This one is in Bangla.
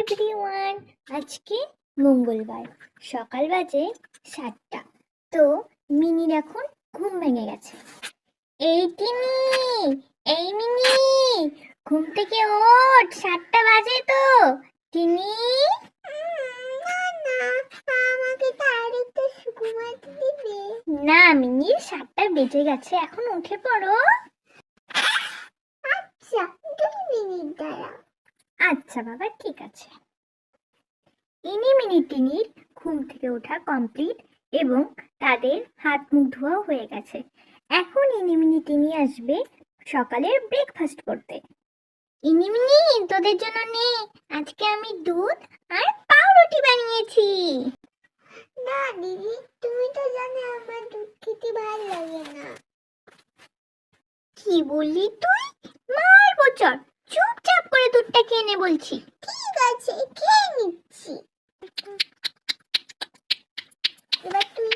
এভরিওয়ান, আজকে মঙ্গলবার, সকাল বাজে 7টা। তো মিনির এখন ঘুম ভেঙে গেছে। এই টিনি, এই মিনি, ঘুম থেকে ওঠ, 7টা বাজে তো। টিনি, আমাকে আরেকটু ঘুমাতে দিবে? না মিনি, 7টা বেজে গেছে, এখন উঠে পড়ো। আচ্ছা, 2 মিনিট দাঁড়াও। আচ্ছা বাবা, ঠিক আছে। টিনির ঘুম থেকে ওঠা কমপ্লিট এবং তাদের হাত মুখ ধোয়া হয়ে গেছে। এখন টিনি আসবে সকালের ব্রেকফাস্ট করতে। ইনিমিনি, তোদের জন্য নে, আজকে আমি দুধ আর পাউরুটি বানিয়েছি। না দিদি, তুমি তো জানো আমার দুধ খেতে ভালো লাগে না। কি বললি তুই? মারবো চল, চুপচাপ করে দুধটা খেয়ে নে বলছি। ঠিক আছে, খেয়ে নিচ্ছি। এবার তুই